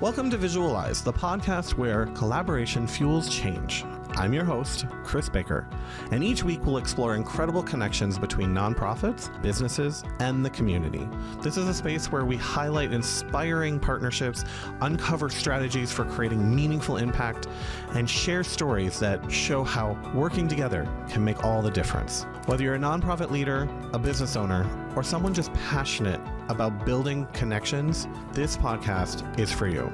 Welcome to Visualize, the podcast where collaboration fuels change. I'm your host, Chris Baker, and each week we'll explore incredible connections between nonprofits, businesses, and the community. This is a space where we highlight inspiring partnerships, uncover strategies for creating meaningful impact, and share stories that show how working together can make all the difference. Whether you're a nonprofit leader, a business owner, or someone just passionate about building connections, this podcast is for you.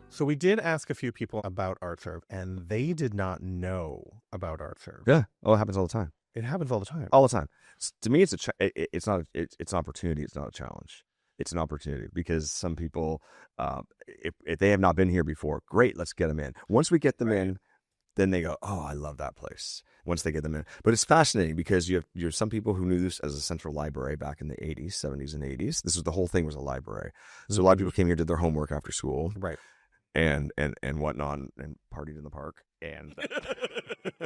So we did ask a few people about ArtServe, and they did not about ArtServe. Yeah. Oh, it happens all the time. It happens all the time. All the time. To me, it's it's an opportunity. It's not a challenge. It's an opportunity because some people, if they have not been here before, great, let's get them in. Once we get them in, then they go, oh, I love that place. Once they get them in. But it's fascinating because you have some people who knew this as a central library back in the 80s, 70s, and 80s. This was the whole thing was a library. So a lot of people came here, did their homework after school. Right. And whatnot, and partied in the park, and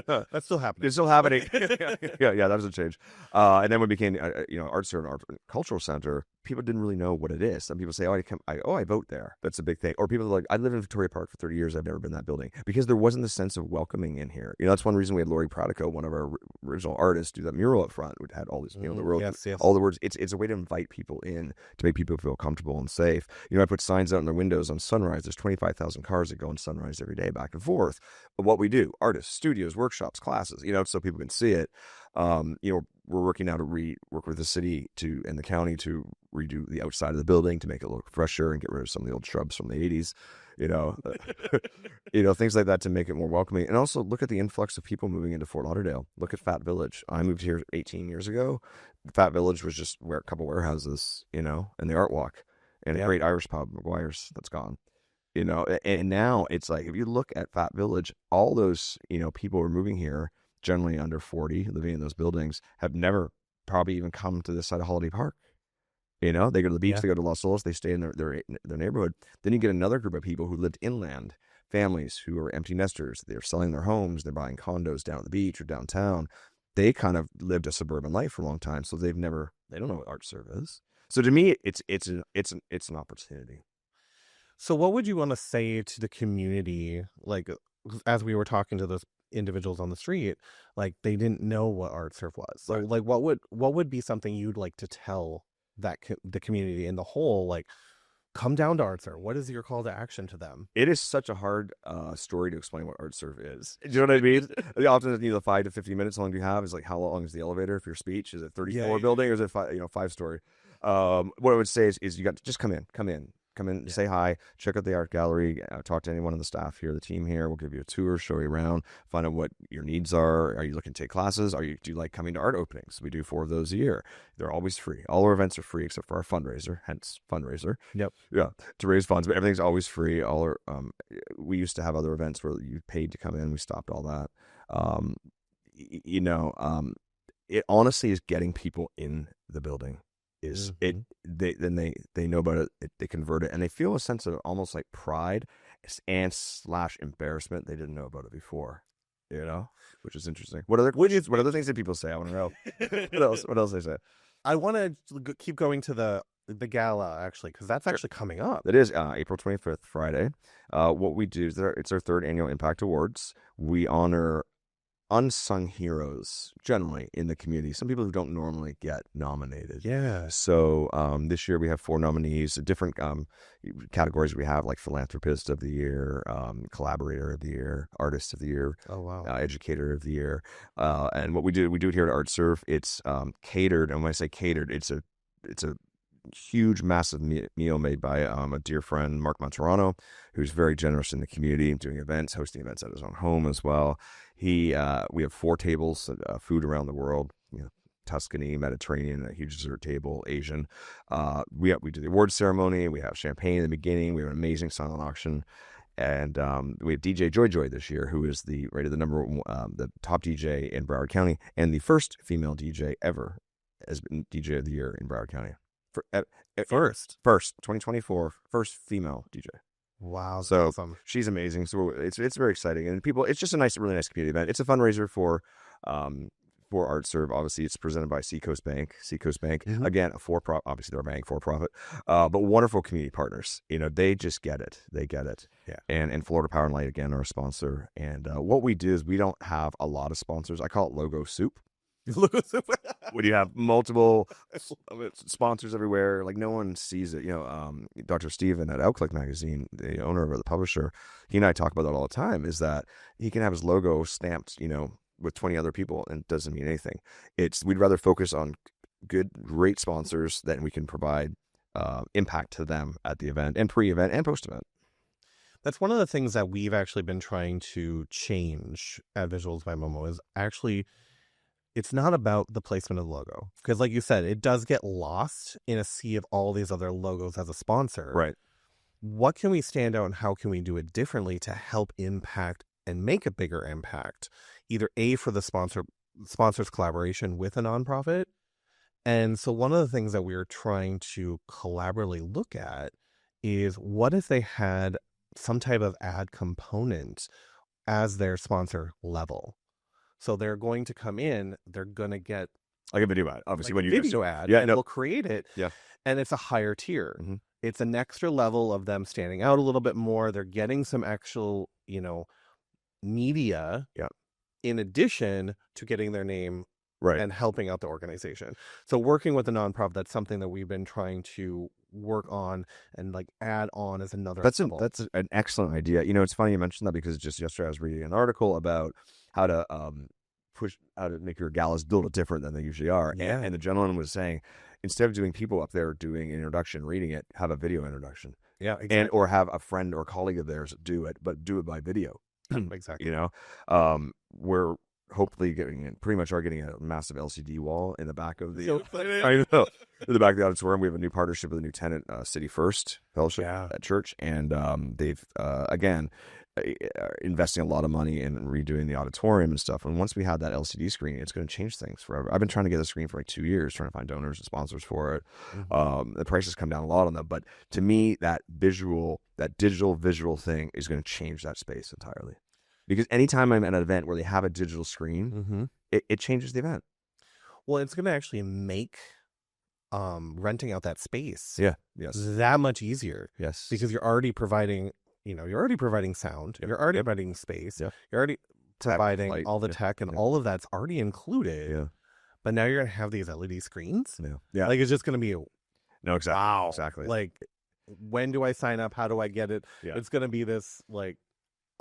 that's still happening. It's still happening. yeah, that doesn't change. And then when it became, ArtServe, Art Cultural Center, people didn't really know what it is. Some people say, I vote there. That's a big thing. Or people are like, I lived in Victoria Park for 30 years. I've never been in that building because there wasn't the sense of welcoming in here. That's one reason we had Lori Pratico, one of our original artists, do that mural up front. We had all these, the world, yes. all the words. It's a way to invite people in to make people feel comfortable and safe. I put signs out in their windows on Sunrise. There's 25,000 cars that go on Sunrise every day, back and forth. But what we do, artists, studios, workshops, classes, so people can see it. We're working now to work with the city and the county to redo the outside of the building to make it look fresher and get rid of some of the old shrubs from the 80s, things like that to make it more welcoming. And also look at the influx of people moving into Fort Lauderdale. Look at Fat Village. I moved here 18 years ago. Fat Village was just a couple warehouses, and the Art Walk and a great Irish pub, McGuire's, that's gone. And now it's like, if you look at Fat Village, all those, people who are moving here, generally under 40, living in those buildings, have never probably even come to this side of Holiday Park. They go to the beach, they go to Los Olas, they stay in their neighborhood. Then you get another group of people who lived inland, families who are empty nesters. They're selling their homes, they're buying condos down at the beach or downtown. They kind of lived a suburban life for a long time, so they don't know what ArtServe is. So to me, it's an opportunity. So what would you want to say to the community, like, as we were talking to those individuals on the street, like they didn't know what ArtServe was? So like what would be something you'd like to tell the community in the whole, like, come down to ArtServe? What is your call to action to them? It is such a hard story to explain what ArtServe is. Do you know what I mean? Often 5 to 15 minutes. How long do you have? Is like, how long is the elevator for your speech? Is it 34 building or is it 5-story? What I would say is you got to just come in, say hi, check out the art gallery, talk to anyone on the staff here, the team here. We'll give you a tour, show you around, find out what your needs are. Are you looking to take classes? Do you like coming to art openings? We do 4 of those a year. They're always free. All our events are free except for our fundraiser, hence fundraiser. Yep. Yeah, to raise funds, but everything's always free. We used to have other events where you paid to come in. We stopped all that. It honestly is getting people in the building. They know about it, they convert it, and they feel a sense of almost like pride and / embarrassment. They didn't know about it before, which is interesting. What other things did people say? I want to know. What else they say? I want to keep going to the gala, actually, because that's actually coming up. It is April 25th, Friday. What we do is it's our 3rd annual Impact Awards. We honor unsung heroes generally in the community, some people who don't normally get nominated. Yeah. So this year we have 4 nominees, different categories. We have like Philanthropist of the Year, Collaborator of the Year, Artist of the Year, Educator of the Year. And what we do it here at ArtServe. It's catered, and when I say catered, it's a huge, massive meal made by a dear friend, Mark Monterano, who's very generous in the community, doing events, hosting events at his own home as well. We have 4 tables, food around the world, Tuscany, Mediterranean, a huge dessert table, Asian. We do the award ceremony. We have champagne in the beginning. We have an amazing silent auction. And we have DJ Joy this year, who is rated the number one, the top DJ in Broward County, and the first female DJ ever has been DJ of the Year in Broward County. First 2024, first female DJ. Wow, so awesome. She's amazing. So it's very exciting, and people. It's just a really nice community event. It's a fundraiser for for ArtServe. Obviously, it's presented by Seacoast Bank. Mm-hmm. Again, a for-profit. Obviously, they're a bank for-profit, but wonderful community partners. They just get it. They get it. Yeah. And Florida Power and Light, again, are a sponsor. And what we do is we don't have a lot of sponsors. I call it logo soup. When you have multiple sponsors everywhere, like no one sees it. Dr. Steven at Outclick Magazine, the owner of the publisher, he and I talk about that all the time, is that he can have his logo stamped, with 20 other people, and it doesn't mean anything. We'd rather focus on great sponsors that we can provide impact to them at the event and pre-event and post-event. That's one of the things that we've actually been trying to change at Visuals by Momo is actually, it's not about the placement of the logo. Because like you said, it does get lost in a sea of all these other logos as a sponsor. Right. What can we stand out and how can we do it differently to help impact and make a bigger impact? Either A, for the sponsor's collaboration with a nonprofit. And so one of the things that we're trying to collaboratively look at is what if they had some type of ad component as their sponsor level. So they're going to come in, they're going to get like a video ad, obviously, like when a video ad, and we'll create it. Yeah. And it's a higher tier. Mm-hmm. It's an extra level of them standing out a little bit more. They're getting some actual, media in addition to getting their name and helping out the organization. So working with a nonprofit, that's something that we've been trying to work on and like add on as another level. That's an excellent idea. It's funny you mentioned that because just yesterday I was reading an article about how to make your galas a little different than they usually are. Yeah. And the gentleman was saying, instead of doing people up there doing an introduction, reading it, have a video introduction. Yeah, exactly. Or have a friend or colleague of theirs do it, but do it by video. Exactly. We're hopefully getting a massive LCD wall in the back of the I know. In the back of the auditorium. We have a new partnership with a new tenant, City First Fellowship at church, and they've again investing a lot of money in redoing the auditorium and stuff. And once we have that LCD screen, it's going to change things forever. I've been trying to get a screen for like 2 years, trying to find donors and sponsors for it. Mm-hmm. The prices come down a lot on them, but to me, that digital visual thing is going to change that space entirely. Because anytime I'm at an event where they have a digital screen, mm-hmm. it changes the event. Well, it's going to actually make renting out that space that much easier. Yes. Because you're already providing sound. Yep. You're already providing space. Yep. You're already providing all the tech and all of that's already included. Yeah. But now you're going to have these LED screens. Yeah. Yeah. Like it's just going to be no, exactly. Wow. Exactly. Like, when do I sign up? How do I get it? Yeah. It's going to be this like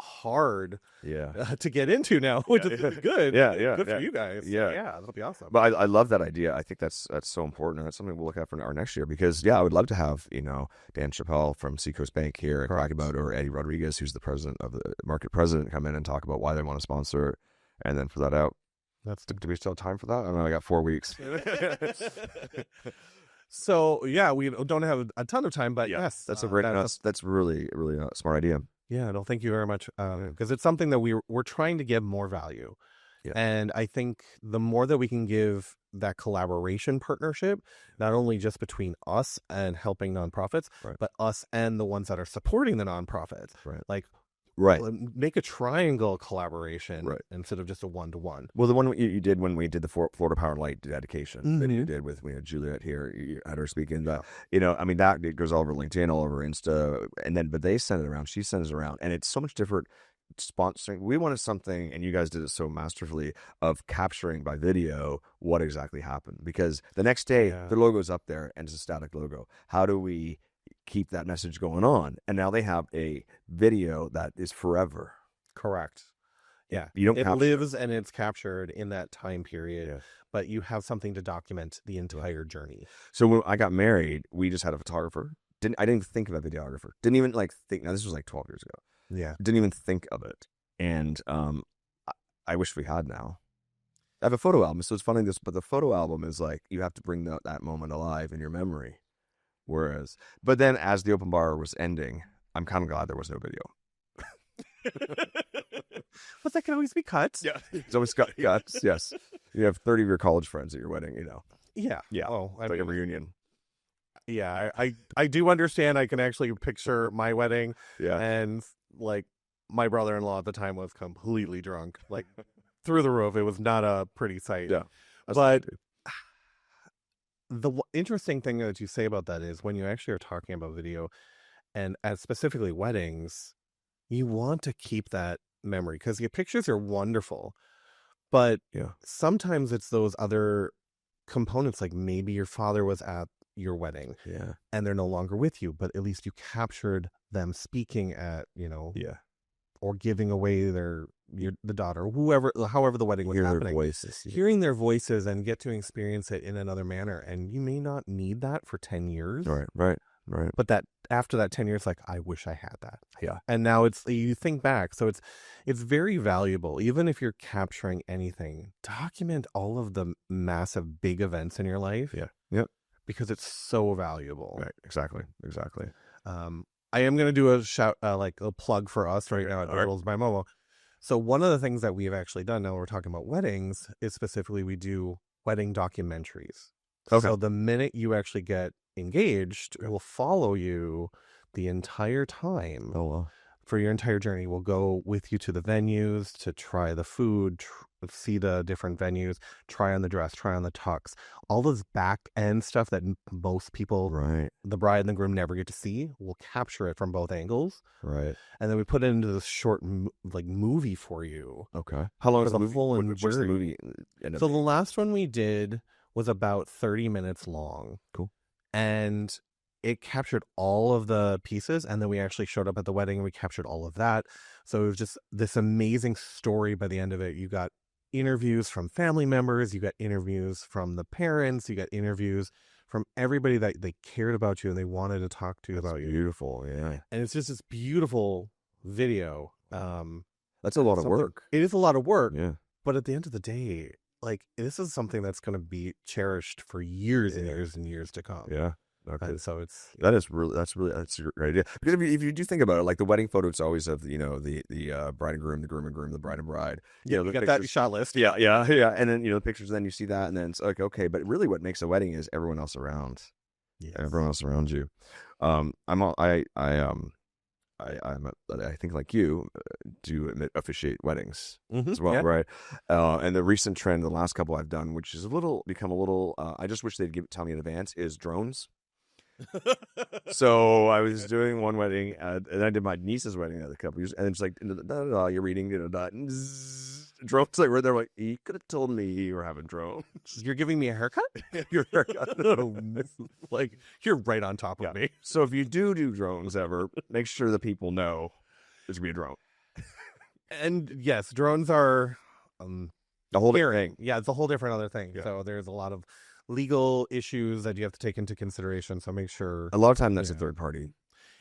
hard to get into now, which is good. Good for you guys. Yeah, that'll be awesome. But I love that idea. I think that's so important, and that's something we'll look at for our next year, because I would love to have Dan Chappelle from Seacoast Bank here and talk about, or Eddie Rodriguez, who's the president of the market president, come in and talk about why they want to sponsor, and then for that out. Do we still have time for that? I don't know. I got 4 weeks. So we don't have a ton of time, but yes, that's that's really a smart idea. Yeah, no, thank you very much. Because it's something that we're trying to give more value. Yeah. And I think the more that we can give that collaboration partnership, not only just between us and helping nonprofits, but us and the ones that are supporting the nonprofits. Make a triangle collaboration instead of just a one-to-one. Well, the one you did when we did the Florida Power and Light dedication that you did with Juliet here, you had her speaking. That it goes all over LinkedIn, all over Insta, but they send it around. She sends it around, and it's so much different. Sponsoring, we wanted something, and you guys did it so masterfully of capturing by video what exactly happened. Because the next day, the logo's up there, and it's a static logo. How do we keep that message going on? And now they have a video that is forever. Correct. Yeah. It lives and it's captured in that time period, but you have something to document the entire journey. So when I got married, we just had a photographer. I didn't think of a videographer. Didn't even think. Now this was like 12 years ago. Yeah. Didn't even think of it. And I wish we had now. I have a photo album, so it's funny but the photo album is like, you have to bring that moment alive in your memory. But then as the open bar was ending, I'm kind of glad there was no video. But that can always be cut. Yeah. It's always cut. Yes. You have 30 of your college friends at your wedding, Yeah. Yeah. Oh, it's like a reunion. Yeah. I do understand. I can actually picture my wedding. Yeah. And like my brother-in-law at the time was completely drunk. Like through the roof. It was not a pretty sight. Yeah. But the interesting thing that you say about that is when you actually are talking about video and as specifically weddings, you want to keep that memory because your pictures are wonderful. But sometimes it's those other components, like maybe your father was at your wedding and they're no longer with you, but at least you captured them speaking at, or giving away the daughter, however the wedding was happening. Their voices. Hearing their voices and get to experience it in another manner. And you may not need that for 10 years. Right. But that after that 10 years, like, I wish I had that. Yeah. And now you think back. So it's very valuable. Even if you're capturing anything, document all of the massive big events in your life. Yeah. Yep. Because it's so valuable. Right. Exactly. I am going to do a shout, like a plug for us right now at Noodles by Momo. So one of the things that we've actually done now we're talking about weddings is specifically we do wedding documentaries. Okay. So the minute you actually get engaged, it will follow you the entire time. Oh, wow. For your entire journey. We'll go with you to the venues to try the food, see the different venues, try on the dress, try on the tux, all this back end stuff that most people, the bride and the groom, never get to see. We'll capture it from both angles. Right. And then we put it into this short movie for you. Okay. How long is the movie? What's the movie? So the last one we did was about 30 minutes long. Cool. And it captured all of the pieces, and then we actually showed up at the wedding and we captured all of that. So it was just this amazing story by the end of it. You got interviews from family members, you got interviews from the parents, you got interviews from everybody that they cared about you and they wanted to talk to you about you. Beautiful, yeah. And it's just this beautiful video. That's a lot of work. It is a lot of work. Yeah. But at the end of the day, like, this is something that's going to be cherished for years and years and years to come. Yeah. Okay. And so that's a great idea. Because if you do think about it, like the wedding photo, it's always of the bride and groom, the groom and groom, the bride and bride. You got that shot list. Yeah. And then the pictures, then you see that, and then it's like, okay, but really, what makes a wedding is everyone else around. Yes. Everyone else around you. I think like you do officiate weddings as well, right? And the recent trend, the last couple I've done, which is become a little. I just wish they'd tell me in advance, is drones. So I was doing one wedding, and I did my niece's wedding a couple years, and it's like, you're reading, drones like right there. Like, you could have told me you were having drones. You're giving me a haircut? Your haircut. Like, you're right on top of me. So if you do drones ever, make sure the people know there's gonna be a drone. And yes, drones are the whole thing. Yeah, it's a whole different other thing. Yeah. So there's a lot of legal issues that you have to take into consideration. So make sure. A lot of time that's a third party.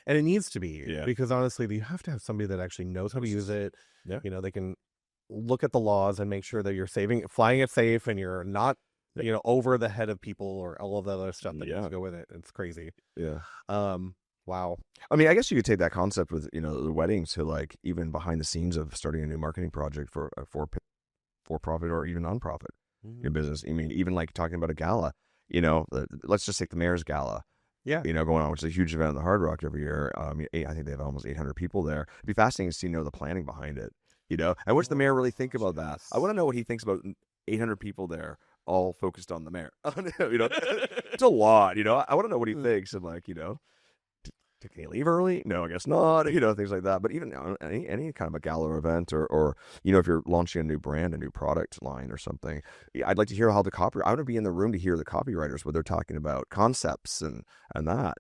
And it needs to be. Yeah. Because honestly, you have to have somebody that actually knows how to use it. Yeah. They can look at the laws and make sure that you're flying it safe and you're not, over the head of people or all of the other stuff that needs to go with it. It's crazy. Yeah. Wow. I mean, I guess you could take that concept with, the wedding to like even behind the scenes of starting a new marketing project for profit or even nonprofit your business. I mean, even like talking about a gala, let's just take the mayor's gala. Yeah. Going on, which is a huge event at the Hard Rock every year. I think they have almost 800 people there. It'd be fascinating to see, the planning behind it. And what's the mayor really think about that? I want to know what he thinks about 800 people there, all focused on the mayor. It's a lot. I want to know what he thinks, and like, can he leave early? No, I guess not. Things like that. But even any kind of a gala event, or if you're launching a new brand, a new product line or something, I'd like to hear how I want to be in the room to hear the copywriters what they're talking about, concepts and that.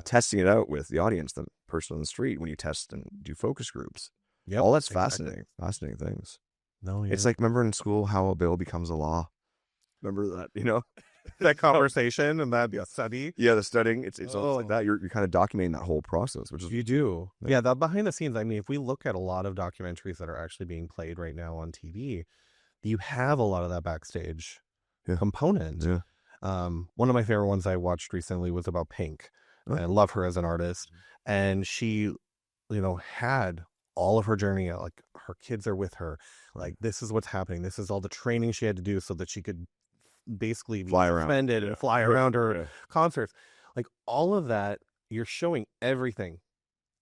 Testing it out with the audience, the person on the street when you test and do focus groups. Yeah, all that's fascinating things. No, yeah. It's like, remember in school how a bill becomes a law? Remember that, that conversation and that study. Yeah, the studying. It's all like that. You're kind of documenting that whole process, which is you do. Yeah, that behind the scenes. I mean, if we look at a lot of documentaries that are actually being played right now on TV, you have a lot of that backstage component. Yeah. One of my favorite ones I watched recently was about Pink. I love her as an artist, and she, had all of her journey, like her kids are with her, like this is what's happening, this is all the training she had to do so that she could basically fly around and fly around her concerts, like all of that. You're showing everything.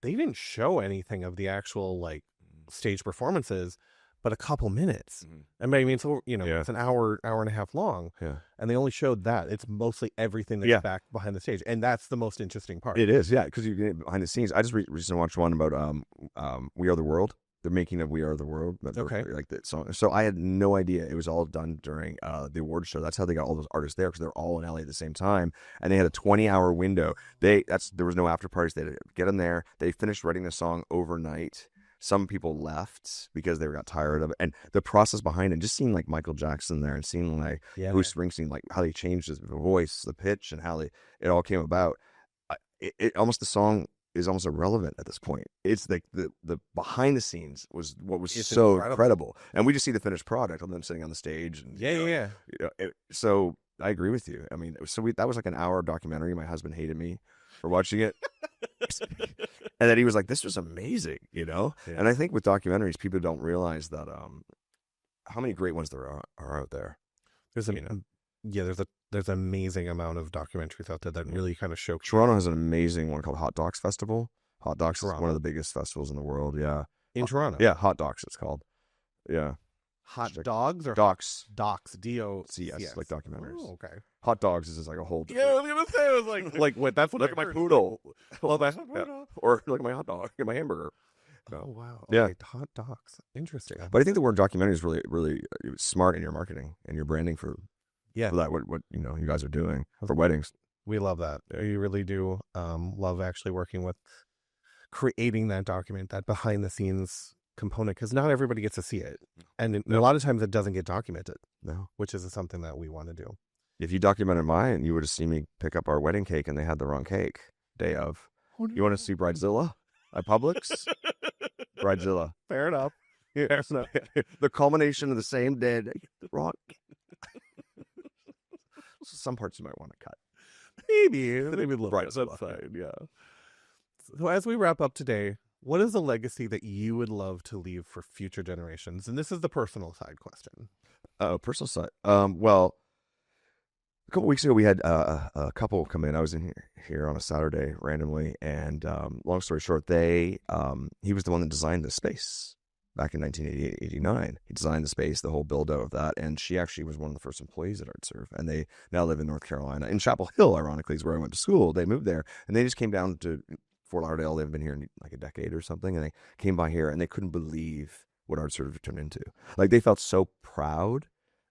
They didn't show anything of the actual like stage performances, but a couple minutes. Mm-hmm. I mean, so, it's an hour and a half long. Yeah. And they only showed that. It's mostly everything that's back behind the stage. And that's the most interesting part. It is, yeah, because you get behind the scenes. I just recently watched one about We Are the World. They're making of We Are the World. Okay. Like that song. So I had no idea it was all done during the award show. That's how they got all those artists there, because they're all in LA at the same time. And they had a 20-hour window. There was no after parties. They had to get them there. They finished writing the song overnight. Some people left because they got tired of it. And the process behind it, just seeing like Michael Jackson there and seeing like Bruce Springsteen, like how they changed his voice, the pitch, and how it all came about. The song is almost irrelevant at this point. It's like the behind the scenes was what was so incredible. And we just see the finished product of them sitting on the stage. And, so I agree with you. I mean, that was like an hour documentary. My husband hated me for watching it. And then he was like, this was amazing, Yeah. And I think with documentaries, people don't realize that how many great ones there are out there. There's there's an amazing amount of documentaries out there that really kind of show. Toronto has an amazing one called Hot Docs Festival. Hot Docs is one of the biggest festivals in the world, In Toronto? Yeah, Hot Docs it's called. Yeah. Hot Dogs or Docs? Docs, D-O-C-S. Like documentaries. Oh, okay. Hot Dogs is just like a whole. Yeah, I was gonna say, I was like, what? That's what. Look at my poodle. Well, that's or look at my hot dog, my hamburger. Oh wow. Okay. Yeah, Hot Docs. Interesting. But I think the word documentary is really, really smart in your marketing and your branding for that. What you guys are doing for weddings. We love that. You really do. Love actually working with creating that document, that behind the scenes component, because not everybody gets to see it, and a lot of times it doesn't get documented. No, which is something that we want to do. If you documented mine, you would have seen me pick up our wedding cake and they had the wrong cake day of. Oh, no. You want to see Bridezilla at Publix? Bridezilla. Fair enough. Fair enough. The culmination of the same day. The wrong. Some parts you might want to cut. Maybe a little bit. That's fine. Yeah. So as we wrap up today, what is a legacy that you would love to leave for future generations? And this is the personal side question. Personal side. Well, a couple weeks ago we had a couple come in. I was in here on a Saturday randomly, and long story short, he was the one that designed the space back in 1989. He designed the space, the whole build out of that, and she actually was one of the first employees at ArtServe, and they now live in North Carolina. In Chapel Hill, ironically, is where I went to school. They moved there, and they just came down to Fort Lauderdale. They've been here in like a decade or something, and they came by here, and they couldn't believe what ArtServe turned into. Like, they felt so proud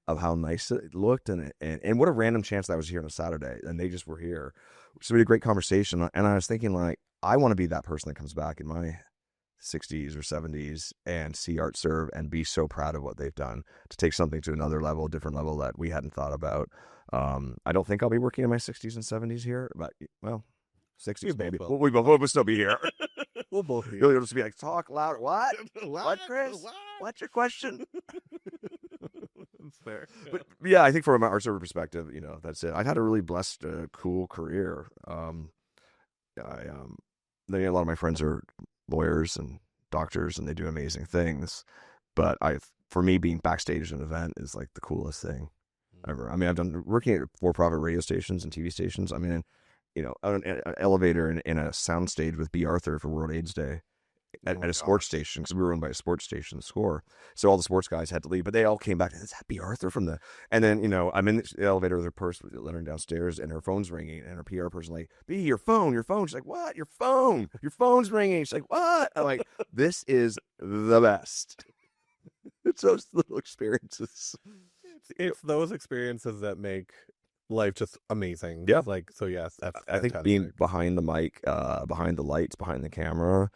of how nice it looked, and what a random chance that was here on a Saturday, and they just were here. So we had a great conversation, and I was thinking, like, I want to be that person that comes back in my 60s or 70s and see ArtServe and be so proud of what they've done to take something to another level, different level that we hadn't thought about. I don't think I'll be working in my 60s and 70s here, but, well, 60s maybe. We'll still be here. We'll both be. You'll just be like, talk louder. What? What, Chris? What's your question? That's fair. But yeah, I think from an ArtServe perspective, that's it. I've had a really blessed, cool career. A lot of my friends are lawyers and doctors, and they do amazing things. But for me, being backstage at an event is like the coolest thing ever. I mean, I've done working at for-profit radio stations and TV stations. I mean, an elevator in a sound stage with B. Arthur for World AIDS Day at a sports station, because we were owned by a sports station, Score. So all the sports guys had to leave, but they all came back. Is that B. Arthur from the? And then I'm in the elevator with her person, letting her downstairs, and her phone's ringing, and her PR person like, B, your phone. She's like, what? Your phone's ringing. She's like, what? I'm like, this is the best. It's those little experiences. It's those experiences that make life just amazing. Yeah. Like, so yes, that's I think being behind the mic, behind the lights, behind the camera,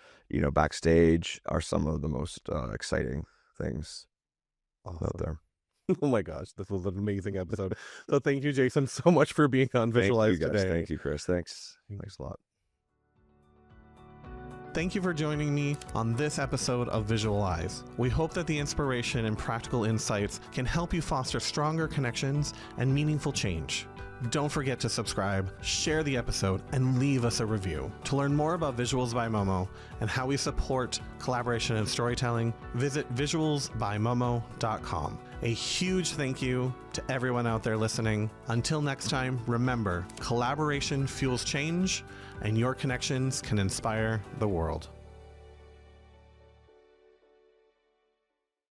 backstage are some of the most exciting things out there. Oh my gosh, this was an amazing episode. So thank you, Jason, so much for being on Visualize today. Thank you, Chris. Thanks a lot. Thank you for joining me on this episode of Visualize. We hope that the inspiration and practical insights can help you foster stronger connections and meaningful change. Don't forget to subscribe, share the episode, and leave us a review. To learn more about Visuals by Momo and how we support collaboration and storytelling, visit visualsbymomo.com. A huge thank you to everyone out there listening. Until next time, remember, collaboration fuels change, and your connections can inspire the world.